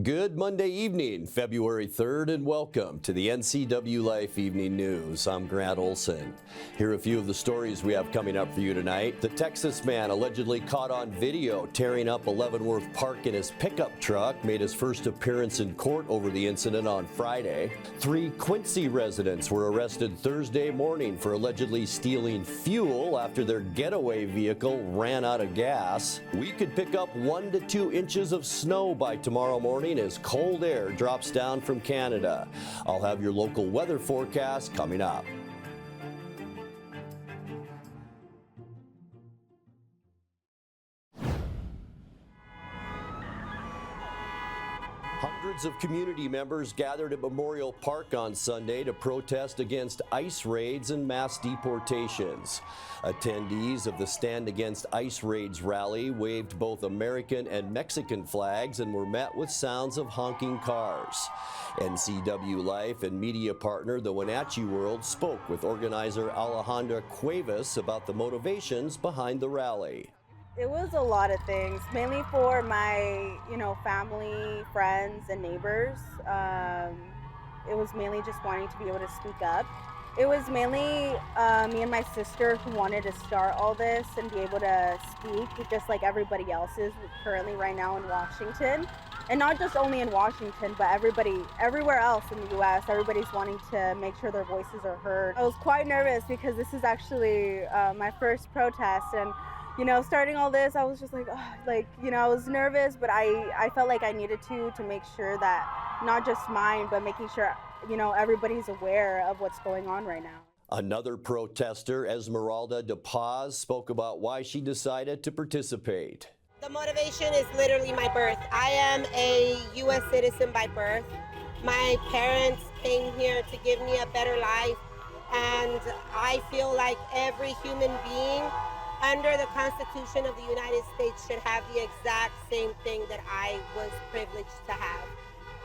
Good Monday evening, February 3rd, and welcome to the NCWLIFE Evening News. I'm Grant Olson. Here are a few of the stories we have coming up for you tonight. The Texas man allegedly caught on video tearing up a Leavenworth park in his pickup truck made his first appearance in court over the incident on Friday. 3 Quincy residents were arrested Thursday morning for allegedly stealing fuel after their getaway vehicle ran out of gas. We could pick up 1 to 2 inches of snow by tomorrow morning as cold air drops down from Canada. I'll have your local weather forecast coming up. Hundreds of community members gathered at Memorial Park on Sunday to protest against ICE raids and mass deportations. Attendees of the Stand Against ICE Raids rally waved both American and Mexican flags and were met with sounds of honking cars. NCWLIFE and media partner the Wenatchee World spoke with organizer Alejandra Cuevas about the motivations behind the rally. It was a lot of things, mainly for my, family, friends, and neighbors. It was mainly just wanting to be able to speak up. It was mainly me and my sister who wanted to start all this and be able to speak, just like everybody else is currently right now in Washington. And not just only in Washington, but everywhere else in the U.S., everybo's wanting to make sure their voices are heard. I was quite nervous because this is actually my first protest, and starting all this, I was just like, I was nervous, but I felt like I needed to make sure that not just mine, but making sure, everybody's aware of what's going on right now. Another protester, Esmeralda De Paz, spoke about why she decided to participate. The motivation is literally my birth. I am a U.S. citizen by birth. My parents came here to give me a better life, and I feel like every human being under the Constitution of the United States should have the exact same thing that I was privileged to have.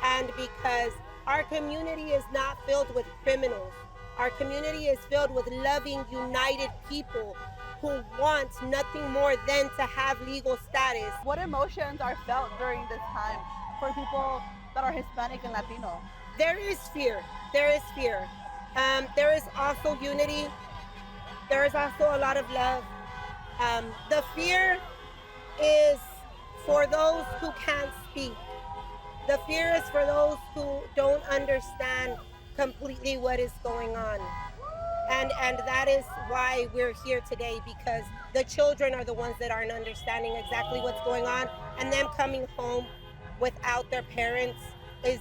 And because our community is not filled with criminals, our community is filled with loving, united people who want nothing more than to have legal status. What emotions are felt during this time for people that are Hispanic and Latino? There is fear. There is fear. There is also unity. There is also a lot of love. The fear is for those who can't speak. The fear is for those who don't understand completely what is going on. And that is why we're here today, because the children are the ones that aren't understanding exactly what's going on, and them coming home without their parents is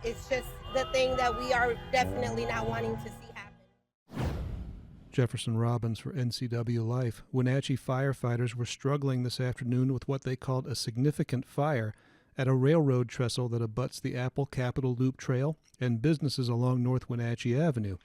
just the thing that we are definitely not wanting to see happen. Jefferson Robbins for NCWLIFE. Wenatchee firefighters were struggling this afternoon with what they called a significant fire at a railroad trestle that abuts the Apple Capitol Loop Trail and businesses along North Wenatchee Avenue.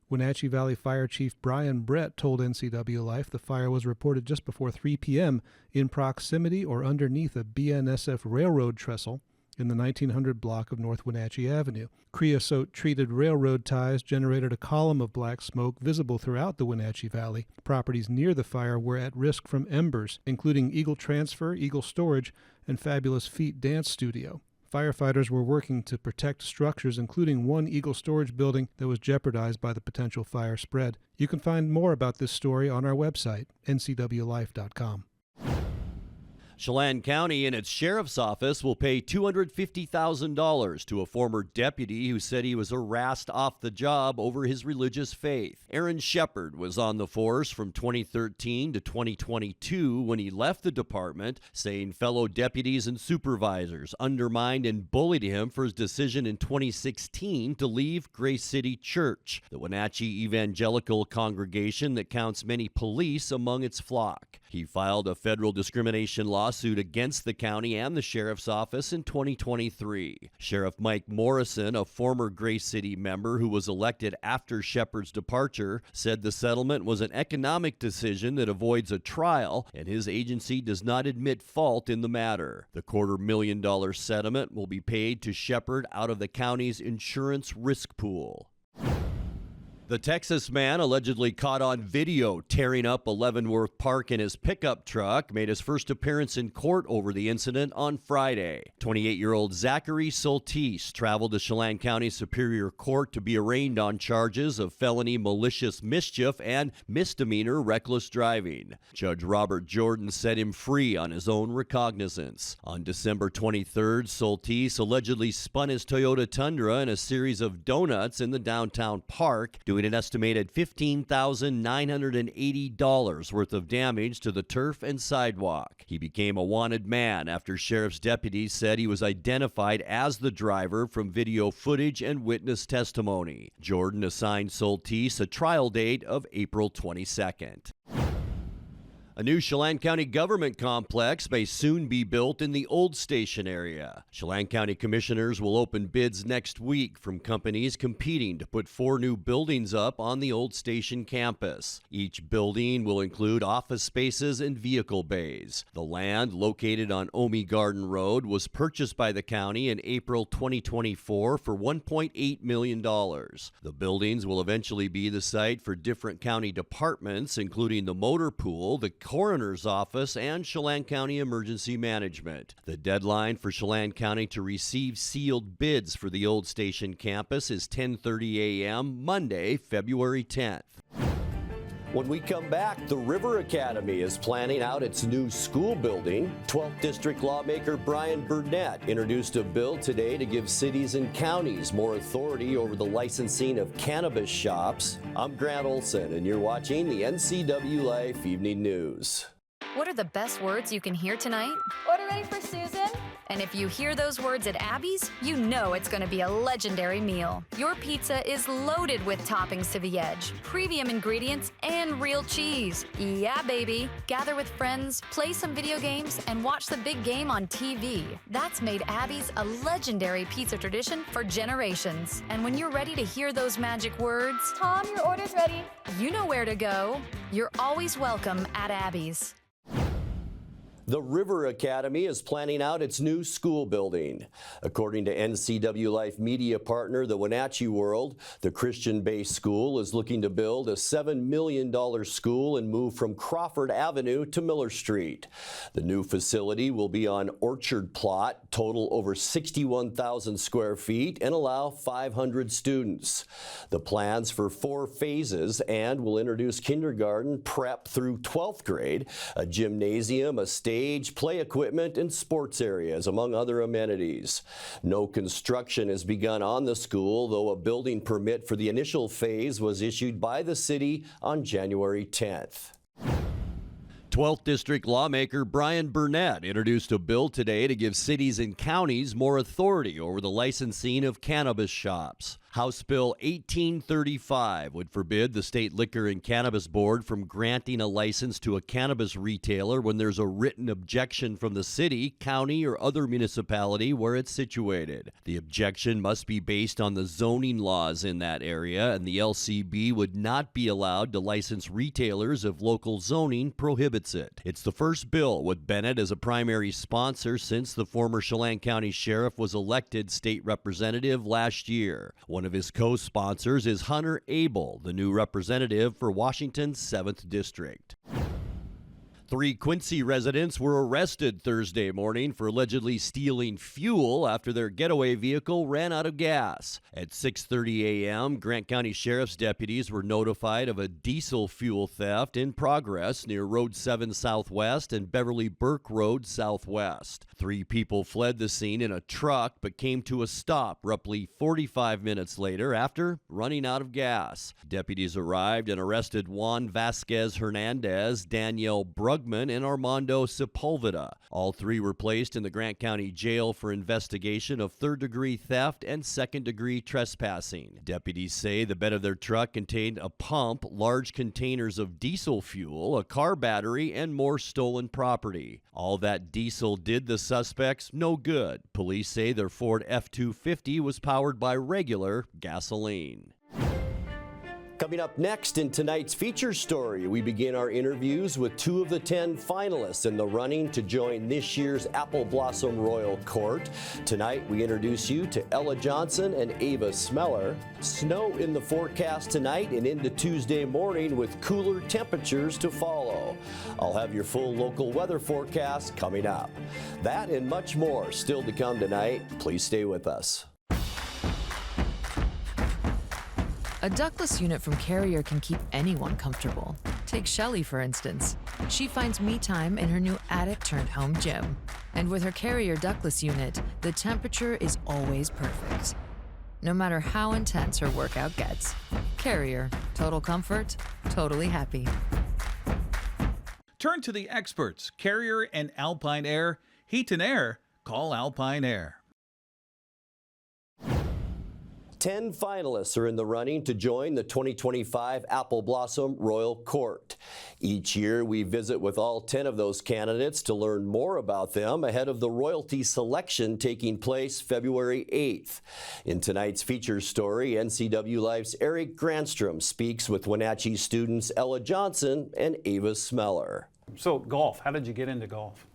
Wenatchee Valley Fire Chief Brian Brett told NCWLIFE the fire was reported just before 3 p.m. in proximity or underneath a BNSF railroad trestle in the 1900 block of North Wenatchee Avenue. Creosote-treated railroad ties generated a column of black smoke visible throughout the Wenatchee Valley. Properties near the fire were at risk from embers, including Eagle Transfer, Eagle Storage, and Fabulous Feet Dance Studio. Firefighters were working to protect structures, including one Eagle Storage building that was jeopardized by the potential fire spread. You can find more about this story on our website, ncwlife.com. Chelan County and its sheriff's office will pay $250,000 to a former deputy who said he was harassed off the job over his religious faith. Aaron Shepard was on the force from 2013 to 2022 when he left the department, saying fellow deputies and supervisors undermined and bullied him for his decision in 2016 to leave Grace City Church, the Wenatchee evangelical congregation that counts many police among its flock. He filed a federal discrimination lawsuit against the county and the sheriff's office in 2023. Sheriff Mike Morrison, a former Grace City member who was elected after Shepard's departure, said the settlement was an economic decision that avoids a trial, and his agency does not admit fault in the matter. The $250,000 settlement will be paid to Shepard out of the county's insurance risk pool. The Texas man allegedly caught on video tearing up a Leavenworth park in his pickup truck made his first appearance in court over the incident on Friday. 28-year-old Zachary Soltise traveled to Chelan County Superior Court to be arraigned on charges of felony malicious mischief and misdemeanor reckless driving. Judge Robert Jordan set him free on his own recognizance. On December 23rd, Soltise allegedly spun his Toyota Tundra in a series of donuts in the downtown park, doing an estimated $15,980 worth of damage to the turf and sidewalk. He became a wanted man after sheriff's deputies said he was identified as the driver from video footage and witness testimony. Jordan assigned Soltise a trial date of April 22nd. A new Chelan County government complex may soon be built in the old station area. Chelan County commissioners will open bids next week from companies competing to put 4 new buildings up on the old station campus. Each building will include office spaces and vehicle bays. The land, located on Omi Garden Road, was purchased by the county in April 2024 for $1.8 million. The buildings will eventually be the site for different county departments, including the motor pool, the coroner's office, and Chelan County Emergency Management. The deadline for Chelan County to receive sealed bids for the old station campus is 10:30 a.m. Monday, February 10th. When we come back, the River Academy is planning out its new school building. 12th District lawmaker Brian Burnett introduced a bill today to give cities and counties more authority over the licensing of cannabis shops. I'm Grant Olson, and you're watching the NCWLIFE Evening News. What are the best words you can hear tonight? Order ready for Susan? And if you hear those words at Abby's, you know it's going to be a legendary meal. Your pizza is loaded with toppings to the edge, premium ingredients, and real cheese. Yeah, baby. Gather with friends, play some video games, and watch the big game on TV. That's made Abby's a legendary pizza tradition for generations. And when you're ready to hear those magic words, Tom, your order's ready. you know where to go. You're always welcome at Abby's. The River Academy is planning out its new school building. According to NCWLIFE media partner, the Wenatchee World, the Christian-based school is looking to build a $7 million school and move from Crawford Avenue to Miller Street. The new facility will be on Orchard Plot, total over 61,000 square feet, and allow 500 students. The plans for 4 phases and will introduce kindergarten, prep through 12th grade, a gymnasium, a stage, play equipment, and sports areas, among other amenities. No construction has begun on the school, though a building permit for the initial phase was issued by the city on January 10th. 12th District lawmaker Brian Burnett introduced a bill today to give cities and counties more authority over the licensing of cannabis shops. House Bill 1835 would forbid the State Liquor and Cannabis Board from granting a license to a cannabis retailer when there's a written objection from the city, county, or other municipality where it's situated. The objection must be based on the zoning laws in that area, and the LCB would not be allowed to license retailers if local zoning prohibits it. It's the first bill with Bennett as a primary sponsor since the former Chelan County Sheriff was elected state representative last year. One of his co-sponsors is Hunter Abel, the new representative for Washington's 7th District. 3 Quincy residents were arrested Thursday morning for allegedly stealing fuel after their getaway vehicle ran out of gas. At 6:30 a.m., Grant County Sheriff's deputies were notified of a diesel fuel theft in progress near Road 7 Southwest and Beverly Burke Road Southwest. 3 people fled the scene in a truck but came to a stop roughly 45 minutes later after running out of gas. Deputies arrived and arrested Juan Vasquez Hernandez, Danielle Brugman, and Armando Sepulveda. All 3 were placed in the Grant County Jail for investigation of third-degree theft and second-degree trespassing. Deputies say the bed of their truck contained a pump, large containers of diesel fuel, a car battery, and more stolen property. All that diesel did the suspects no good. Police say their Ford F-250 was powered by regular gasoline. Coming up next in tonight's feature story, we begin our interviews with 2 of the 10 finalists in the running to join this year's Apple Blossom Royal Court. Tonight, we introduce you to Ella Johnson and Ava Smeller. Snow in the forecast tonight and into Tuesday morning with cooler temperatures to follow. I'll have your full local weather forecast coming up. That and much more still to come tonight. Please stay with us. A ductless unit from Carrier can keep anyone comfortable. Take Shelly, for instance. She finds me time in her new attic-turned-home gym. And with her Carrier ductless unit, the temperature is always perfect. No matter how intense her workout gets. Carrier. Total comfort, totally happy. Turn to the experts, Carrier and Alpine Air. Heat and air, call Alpine Air. 10 finalists are in the running to join the 2025 Apple Blossom Royal Court. Each year, we visit with all 10 of those candidates to learn more about them ahead of the royalty selection taking place February 8th. In tonight's feature story, NCWLIFE's Eric Granstrom speaks with Wenatchee students Ella Johnson and Ava Smeller. So golf, how did you get into golf?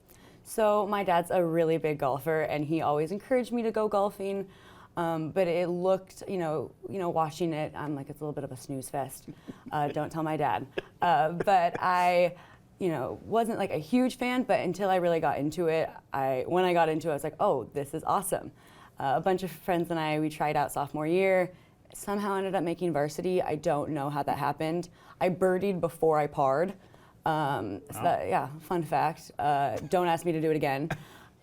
So my dad's a really big golfer, and he always encouraged me to go golfing. But it looked, watching it, I'm like, it's a little bit of a snooze fest. Don't tell my dad. But I, wasn't like a huge fan, but until I really got into it, when I got into it, I was like, oh, this is awesome. A bunch of friends and I, we tried out sophomore year, somehow ended up making varsity. I don't know how that happened. I birdied before I parred. Fun fact. Don't ask me to do it again.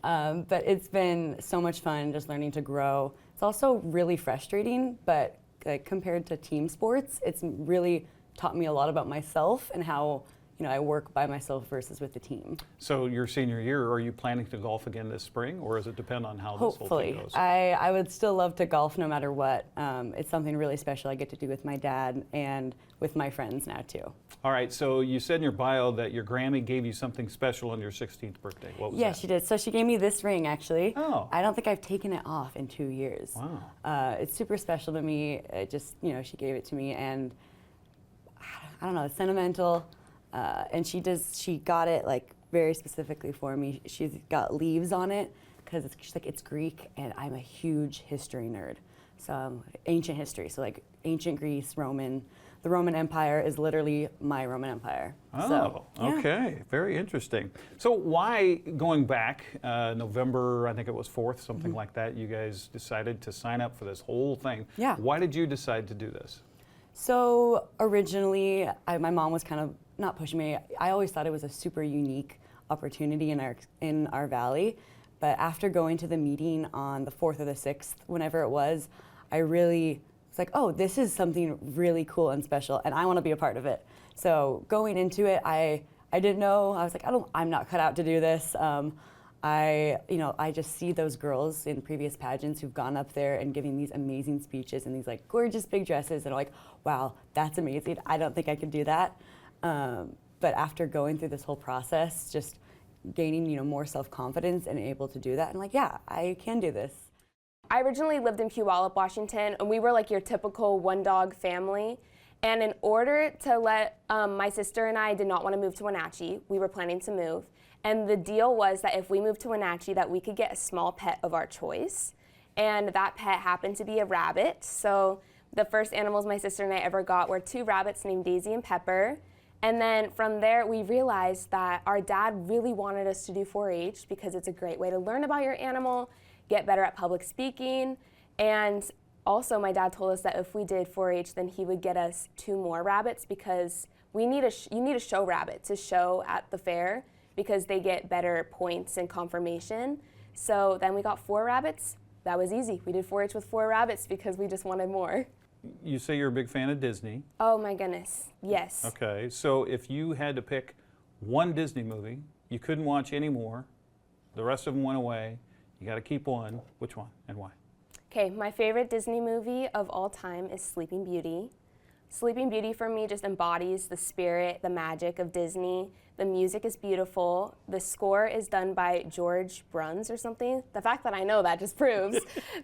But it's been so much fun just learning to grow. It's also really frustrating, but compared to team sports, it's really taught me a lot about myself and how I work by myself versus with the team. So your senior year, are you planning to golf again this spring, or does it depend on how this whole thing goes? I would still love to golf no matter what. It's something really special I get to do with my dad and with my friends now too. All right, so you said in your bio that your Grammy gave you something special on your 16th birthday. What was that? Yeah, she did. So she gave me this ring, actually. Oh. I don't think I've taken it off in 2 years. Wow. It's super special to me. It just, she gave it to me, and I don't know, it's sentimental. And she got it like very specifically for me. She's got leaves on it because she's like, it's Greek, and I'm a huge history nerd. So ancient history, so like ancient Greece, Roman. The Roman Empire is literally my Roman Empire. Oh, so, yeah. Okay, very interesting. So why, going back, November, I think it was 4th, something like that, you guys decided to sign up for this whole thing. Yeah. Why did you decide to do this? So originally, my mom was kind of not pushing me. I always thought it was a super unique opportunity in our valley. But after going to the meeting on the 4th or the 6th, whenever it was, I really was like, oh, this is something really cool and special, and I want to be a part of it. So going into it, I didn't know. I was like, I'm not cut out to do this. I just see those girls in previous pageants who've gone up there and giving these amazing speeches in these like gorgeous big dresses, and I'm like, wow, that's amazing. I don't think I could do that. But after going through this whole process, just gaining more self-confidence and able to do that, I'm like, yeah, I can do this. I originally lived in Puyallup, Washington, and we were like your typical one-dog family. And in order to let my sister and I did not want to move to Wenatchee, we were planning to move. And the deal was that if we moved to Wenatchee, that we could get a small pet of our choice. And that pet happened to be a rabbit. So the first animals my sister and I ever got were 2 rabbits named Daisy and Pepper. And then from there, we realized that our dad really wanted us to do 4-H because it's a great way to learn about your animal, get better at public speaking. And also my dad told us that if we did 4-H, then he would get us 2 more rabbits because you need a show rabbit to show at the fair because they get better points and confirmation. So then we got 4 rabbits. That was easy. We did 4-H with 4 rabbits because we just wanted more. You say you're a big fan of Disney. Oh my goodness, yes. Okay, so if you had to pick one Disney movie, you couldn't watch any more, the rest of them went away, you got to keep one, which one and why? Okay, my favorite Disney movie of all time is Sleeping Beauty. Sleeping Beauty for me just embodies the spirit, the magic of Disney. The music is beautiful. The score is done by George Bruns or something. The fact that I know that just proves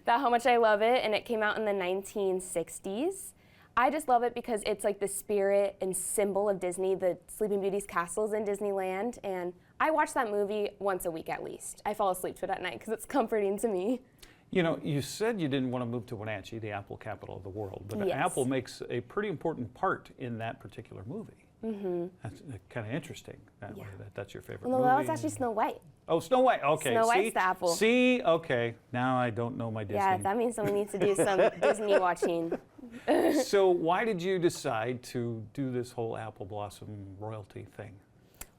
that how much I love it, and it came out in the 1960s. I just love it because it's like the spirit and symbol of Disney. The Sleeping Beauty's castle's in Disneyland, and I watch that movie once a week at least. I fall asleep to it at night because it's comforting to me. You know, you said you didn't want to move to Wenatchee, the apple capital of the world, but Yes. Apple makes a pretty important part in that particular movie. That's kind of interesting that way, that's your favorite Well, movie. that was actually Snow White. Oh, Snow White, okay. Snow see? White's the apple. See, okay, now I don't know my Disney. Yeah, that means someone needs to do some Disney watching. So why did you decide to do this whole apple blossom royalty thing?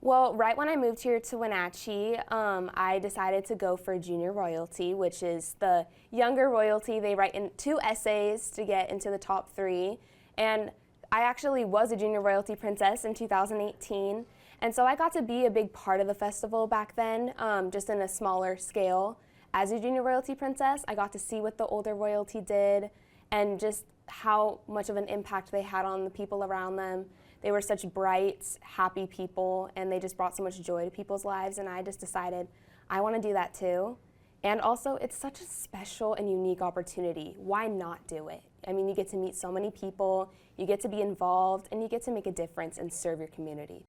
Well, right when I moved here to Wenatchee, I decided to go for junior royalty, which is the younger royalty. They write in 2 essays to get into the top 3. And I actually was a junior royalty princess in 2018. And so I got to be a big part of the festival back then, just in a smaller scale. As a junior royalty princess, I got to see what the older royalty did and just how much of an impact they had on the people around them. They were such bright, happy people, and they just brought so much joy to people's lives, and I just decided I want to do that too. And also, it's such a special and unique opportunity. Why not do it? I mean, you get to meet so many people, you get to be involved, and you get to make a difference and serve your community.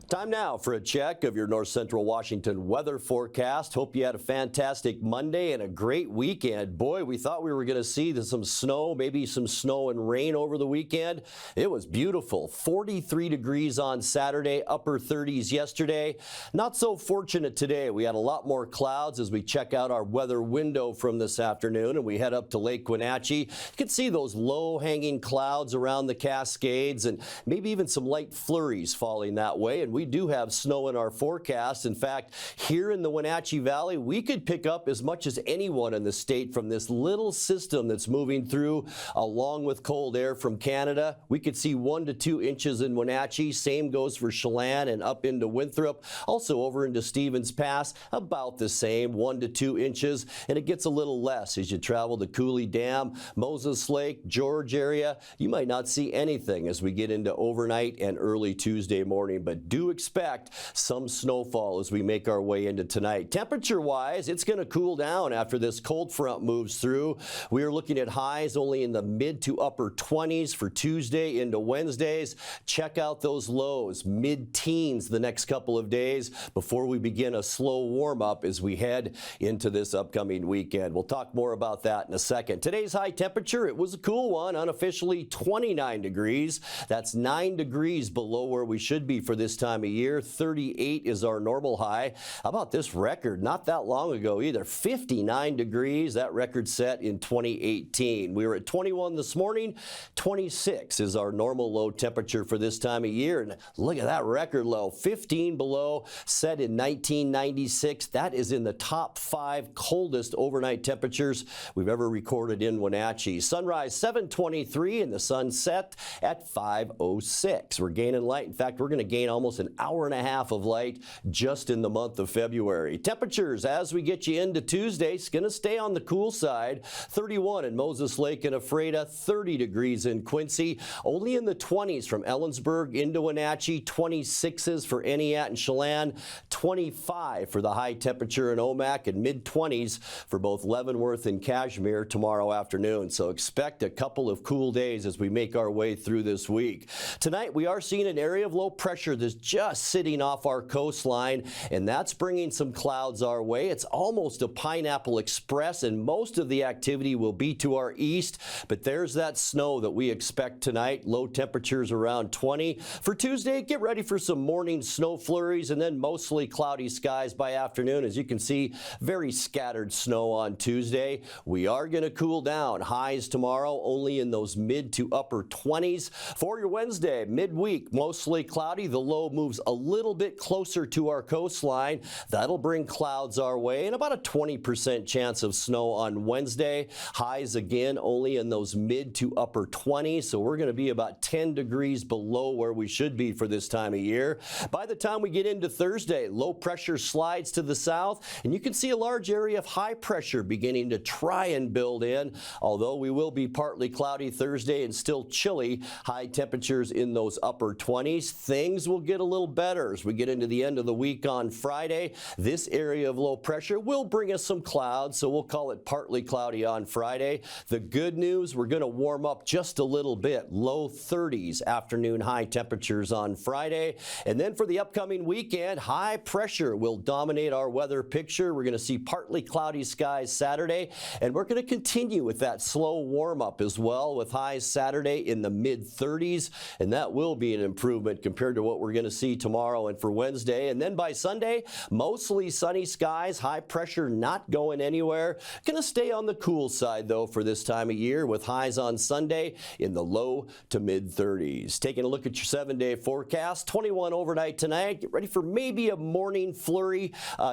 Time now for a check of your North Central Washington weather forecast. Hope you had a fantastic Monday and a great weekend. Boy, we thought we were going to see some snow, maybe some snow and rain over the weekend. It was beautiful. 43 degrees on Saturday, upper 30s yesterday. Not so fortunate today. We had a lot more clouds as we check out our weather window from this afternoon and we head up to Lake Wenatchee. You can see those low-hanging clouds around the Cascades and maybe even some light flurries falling that way. And we do have snow in our forecast. In fact, here in the Wenatchee Valley, we could pick up as much as anyone in the state from this little system that's moving through along with cold air from Canada. We could see 1 to 2 inches in Wenatchee. Same goes for Chelan and up into Winthrop. Also over into Stevens Pass, about the same, 1 to 2 inches. And it gets a little less as you travel to Cooley Dam, Moses Lake, George area. You might not see anything as we get into overnight and early Tuesday morning, but do expect some snowfall as we make our way into tonight. Temperature-wise, it's going to cool down after this cold front moves through. We are looking at highs only in the mid to upper 20s for Tuesday into Wednesdays. Check out those lows, mid-teens the next couple of days before we begin a slow warm-up as we head into this upcoming weekend. We'll talk more about that in a second. Today's high temperature, it was a cool one, unofficially 29 degrees. That's 9 degrees below where we should be for this time of year. 38 is our normal high. How about this record? Not that long ago either. 59 degrees. That record set in 2018. We were at 21 this morning. 26 is our normal low temperature for this time of year. And look at that record low. 15 below, set in 1996. That is in the top 5 coldest overnight temperatures we've ever recorded in Wenatchee. Sunrise 7:23 and the sun set at 5:06. We're gaining light. In fact, we're going to gain almost an hour and a half of light just in the month of February. Temperatures as we get you into Tuesday, it's going to stay on the cool side. 31 in Moses Lake and Ephrata, 30 degrees in Quincy, only in the 20s from Ellensburg into Wenatchee, 26s for Eniat and Chelan, 25 for the high temperature in Omak, and mid-20s for both Leavenworth and Cashmere tomorrow afternoon. So expect a couple of cool days as we make our way through this week. Tonight we are seeing an area of low pressure that's just sitting off our coastline, and that's bringing some clouds our way. It's almost a pineapple express, and most of the activity will be to our east, but there's that snow that we expect tonight. Low temperatures around 20. For Tuesday, get ready for some morning snow flurries and then mostly cloudy skies by afternoon. As you can see, very scattered snow on Tuesday. We are going to cool down. Highs tomorrow only in those mid to upper 20s. For your Wednesday, midweek, mostly cloudy. The low moves a little bit closer to our coastline. That'll bring clouds our way and about a 20% chance of snow on Wednesday. Highs again only in those mid to upper 20s, so we're going to be about 10 degrees below where we should be for this time of year. By the time we get into Thursday, low pressure slides to the south, and you can see a large area of high pressure beginning to try and build in, although we will be partly cloudy Thursday and still chilly. High temperatures in those upper 20s. Things will get a little little better as we get into the end of the week on Friday. This area of low pressure will bring us some clouds, so we'll call it partly cloudy on Friday. The good news, we're going to warm up just a little bit. Low 30s afternoon high temperatures on Friday. And then for the upcoming weekend, high pressure will dominate our weather picture. We're going to see partly cloudy skies Saturday, and we're going to continue with that slow warm up as well, with highs Saturday in the mid-30s, and that will be an improvement compared to what we're going to see tomorrow and for Wednesday. And then by Sunday, mostly sunny skies, high pressure not going anywhere. Going to stay on the cool side though for this time of year, with highs on Sunday in the low to mid-30s. Taking a look at your 7-day forecast, 21 overnight tonight. Get ready for maybe a morning flurry,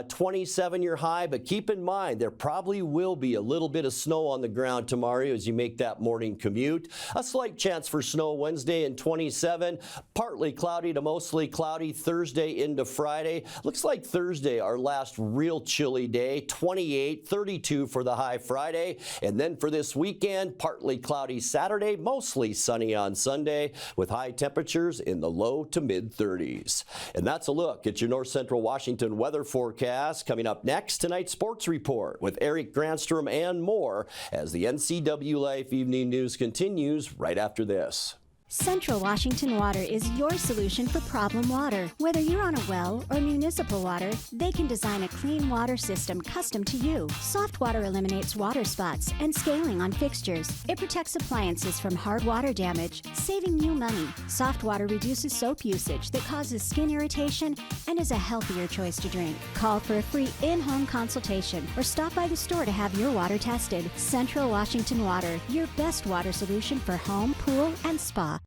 27 your high, but keep in mind there probably will be a little bit of snow on the ground tomorrow as you make that morning commute. A slight chance for snow Wednesday and 27, partly cloudy to mostly cloudy Thursday into Friday. Looks like Thursday, our last real chilly day, 28, 32 for the high Friday. And then for this weekend, partly cloudy Saturday, mostly sunny on Sunday, with high temperatures in the low to mid-30s. And that's a look at your North Central Washington weather forecast. Coming up next, tonight's sports report with Eric Granstrom and more as the NCWLIFE Evening News continues right after this. Central Washington Water is your solution for problem water. Whether you're on a well or municipal water, they can design a clean water system custom to you. Soft water eliminates water spots and scaling on fixtures. It protects appliances from hard water damage, saving you money. Soft water reduces soap usage that causes skin irritation and is a healthier choice to drink. Call for a free in-home consultation or stop by the store to have your water tested. Central Washington Water, your best water solution for home, pool, and spa.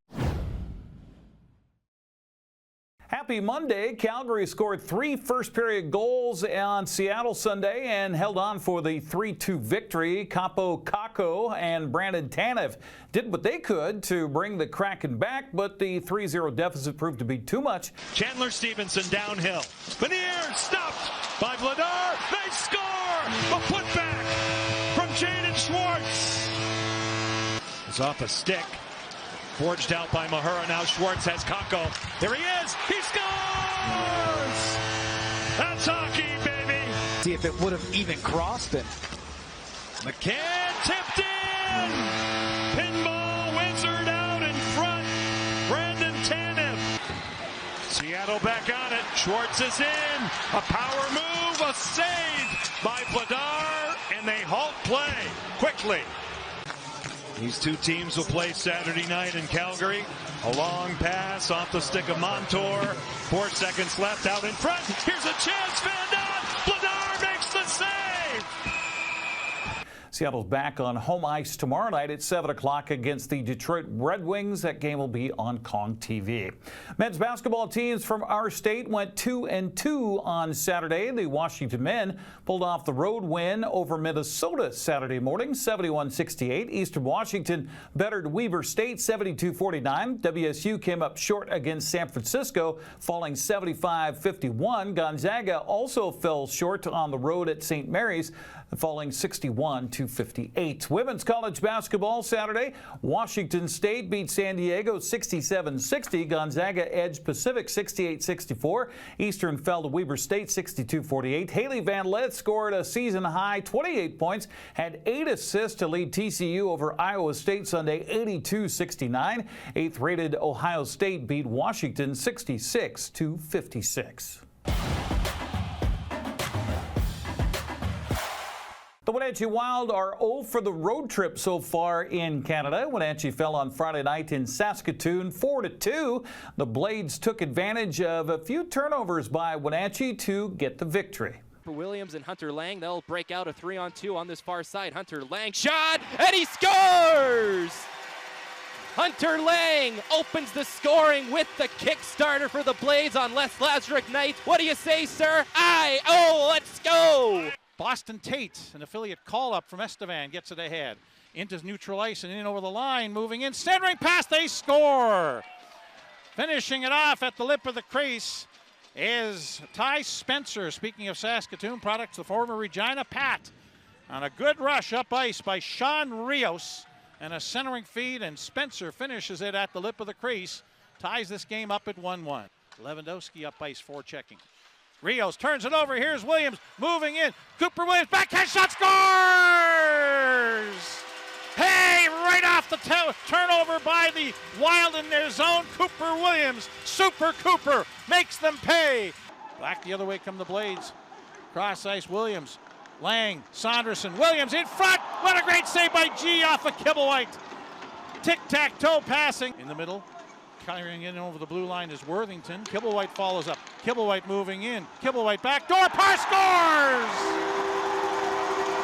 Happy Monday. Calgary scored 3 first-period goals on Seattle Sunday and held on for the 3-2 victory. Capo Kako and Brandon Tanev did what they could to bring the Kraken back, but the 3-0 deficit proved to be too much. Chandler Stevenson downhill. Veneer stopped by Vladar. They score! A putback from Jaden Schwartz. It's off a stick. Forged out by Mahura. Now Schwartz has Kako. There he is. He scores! That's hockey, baby. See if it would have even crossed it. McCann tipped in. Pinball wizard out in front. Brandon Tanev. Seattle back on it. Schwartz is in. A power move. A save by Vladar. And they halt play quickly. These two teams will play Saturday night in Calgary. A long pass off the stick of Montour. 4 seconds left out in front. Here's a chance. Van Daan. Vladar makes the save. Seattle's back on home ice tomorrow night at 7 o'clock against the Detroit Red Wings. That game will be on Kong TV. Men's basketball teams from our state went 2-2 on Saturday. The Washington men pulled off the road win over Minnesota Saturday morning, 71-68. Eastern Washington bettered Weber State 72-49. WSU came up short against San Francisco, falling 75-51. Gonzaga also fell short on the road at St. Mary's, falling 61-58. Women's college basketball Saturday. Washington State beat San Diego 67-60. Gonzaga edged Pacific 68-64. Eastern fell to Weber State 62-48. Haley Van Lith scored a season-high 28 points, had 8 assists to lead TCU over Iowa State Sunday 82-69. 8th-rated Ohio State beat Washington 66-56. The Wenatchee Wild are 0 for the road trip so far in Canada. Wenatchee fell on Friday night in Saskatoon 4-2. The Blades took advantage of a few turnovers by Wenatchee to get the victory. For Williams and Hunter Lang, they'll break out a 3-on-2 on this far side. Hunter Lang shot, and he scores! Hunter Lang opens the scoring with the kickstarter for the Blades on Les Lazaruk night. What do you say, sir? Let's go! Boston Tate, an affiliate call-up from Estevan, gets it ahead. Into neutral ice and in over the line, moving in, centering pass, they score! Finishing it off at the lip of the crease is Ty Spencer. Speaking of Saskatoon products, the former Regina Pat. On a good rush up ice by Sean Rios and a centering feed, and Spencer finishes it at the lip of the crease. Ties this game up at 1-1. Lewandowski up ice, forechecking. Rios turns it over. Here's Williams moving in. Cooper Williams, backhand shot, scores! Hey, right off the turnover by the Wild in their zone. Cooper Williams, Super Cooper, makes them pay. Back the other way come the Blades. Cross ice, Williams, Lang, Saunderson, Williams in front. What a great save by G off of Kibblewhite. Tic-tac-toe passing in the middle. Carrying in over the blue line is Worthington. Kibblewhite follows up. Kibblewhite moving in. Kibblewhite back door. Parr scores!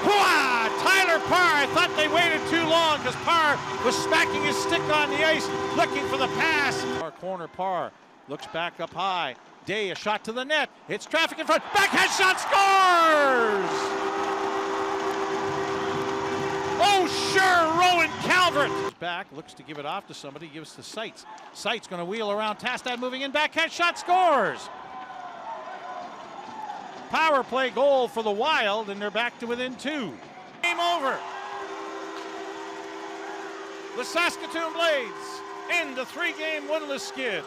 Hooah! Tyler Parr. I thought they waited too long because Parr was smacking his stick on the ice, looking for the pass. Our corner, Parr looks back up high. Day, a shot to the net. It's traffic in front. Backhand shot, scores! Oh, sure, Rowan Calvert. Back, looks to give it off to somebody, gives to Seitz. Seitz going to wheel around. Tastad moving in, backhand shot, scores. Power play goal for the Wild, and they're back to within 2. Game over. The Saskatoon Blades end the 3-game winless skid.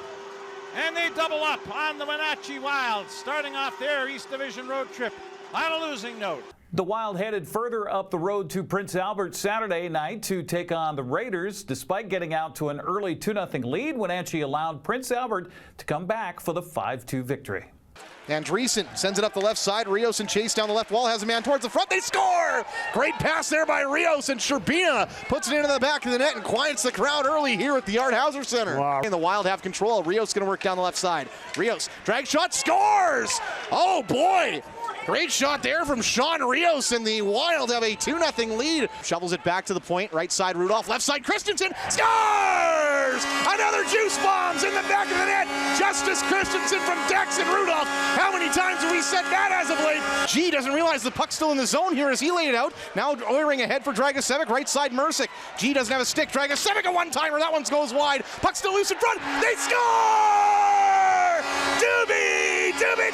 And they double up on the Wenatchee Wild, starting off their East Division road trip on a losing note. The Wild headed further up the road to Prince Albert Saturday night to take on the Raiders. Despite getting out to an early 2-0 lead, Wenatchee allowed Prince Albert to come back for the 5-2 victory. Andreessen sends it up the left side. Rios and Chase down the left wall, has a man towards the front. They score! Great pass there by Rios, and Sherbina puts it into the back of the net and quiets the crowd early here at the Art Hauser Center. Wow. And the Wild have control. Rios going to work down the left side. Rios, drag shot, scores! Oh boy! Great shot there from Sean Rios, and the Wild have a 2-0 lead. Shovels it back to the point. Right side Rudolph, left side Christensen, scores! Another juice bombs in the back of the net. Justice Christensen from Dex and Rudolph. How many times have we said that as of late? G doesn't realize the puck's still in the zone here as he laid it out. Now Oiring ahead for Dragosevic, right side Mercick. G doesn't have a stick. Dragosevic a one-timer. That one goes wide. Puck still loose in front. They score! Doobie-doo!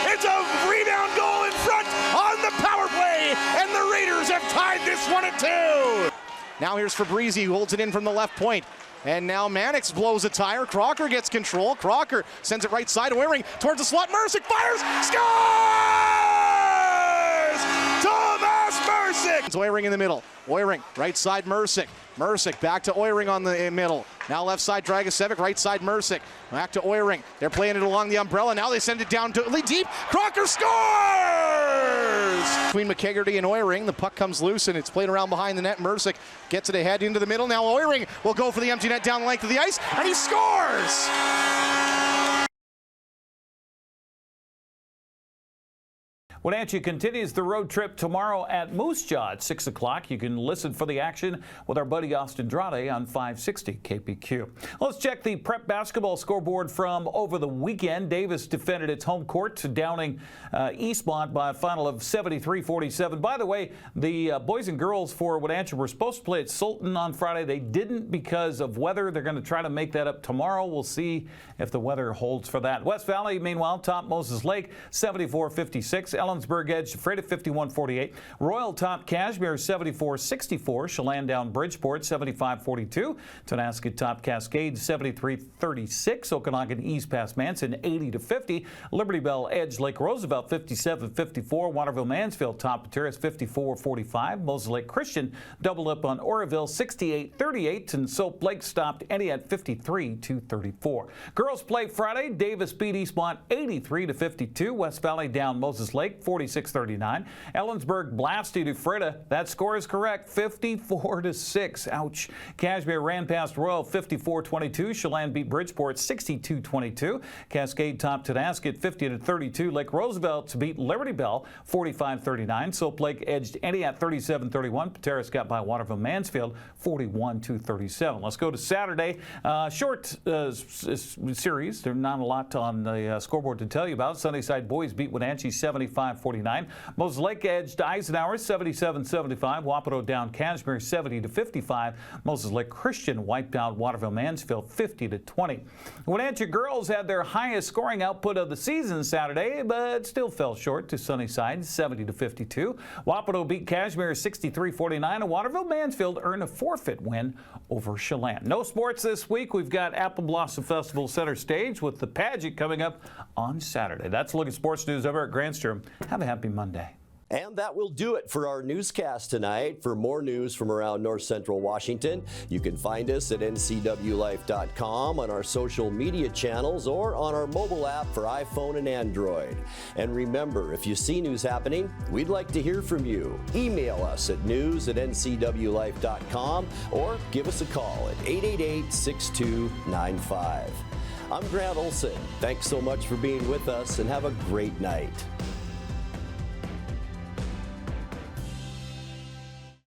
It's a rebound goal in front on the power play, and the Raiders have tied this one at 2. Now here's Fabrizi, who holds it in from the left point. And now Mannix blows a tire. Crocker gets control. Crocker sends it right side. Oiring towards the slot. Mercick fires. Scores! Thomas Mercick! It's Oiring in the middle. Oiring, right side Mercick. Mercick back to Oiring on the middle. Now left side Dragosevic, right side Mercick. Back to Oiring. They're playing it along the umbrella. Now they send it down deep. Crocker scores! Between McKegarty and Oiring, the puck comes loose and it's played around behind the net. Mercick gets it ahead into the middle. Now Oiring will go for the empty net down the length of the ice, and he scores! Wenatchee continues the road trip tomorrow at Moose Jaw at 6 o'clock. You can listen for the action with our buddy Austin Drade on 560 KPQ. Let's check the prep basketball scoreboard from over the weekend. Davis defended its home court, downing Eastmont by a final of 73-47. By the way, the boys and girls for Wenatchee were supposed to play at Sultan on Friday. They didn't because of weather. They're going to try to make that up tomorrow. We'll see if the weather holds for that. West Valley, meanwhile, top Moses Lake, 74-56. Ellensburg edged Freda 51-48. Royal top Cashmere 74-64. Chelan down Bridgeport 75-42. Tonasket top Cascade 73-36. Okanagan east past Manson 80-50. Liberty Bell edged Lake Roosevelt 57-54. Waterville Mansfield top Pateras 54-45. Moses Lake Christian doubled up on Oroville 68-38. And Soap Lake stopped Entiat 53-34. Girls play Friday. Davis beat Eastmont 83-52. West Valley down Moses Lake 46-39. Ellensburg blasted Freda. That score is correct, 54-6. Ouch. Cashmere ran past Royal 54-22. Chelan beat Bridgeport 62-22. Cascade topped Tonasket 50-32. Lake Roosevelt beat Liberty Bell 45-39. Soap Lake edged Entiat 37-31. Pateras got by Waterville Mansfield 41-37. Let's go to Saturday. Short series. There's not a lot on the scoreboard to tell you about. Sunnyside boys beat Wenatchee 75-54. 65-49. Moses Lake edged Eisenhower 77-75. Wapato down Cashmere 70-55. Moses Lake Christian wiped out Waterville Mansfield 50-20. Wenatchee girls had their highest scoring output of the season Saturday, but still fell short to Sunnyside 70-52. Wapato beat Cashmere 63-49, and Waterville Mansfield earned a forfeit win over Chelan. No sports this week. We've got Apple Blossom Festival center stage with the pageant coming up on Saturday. That's a look at sports news over at Grandstrom. Have a happy Monday. And that will do it for our newscast tonight. For more news from around North Central Washington, you can find us at NCWLIFE.com, on our social media channels, or on our mobile app for iPhone and Android. And remember, if you see news happening, we'd like to hear from you. Email us at news@NCWLIFE.com or give us a call at 888-6295. I'm Grant Olson. Thanks so much for being with us, and have a great night.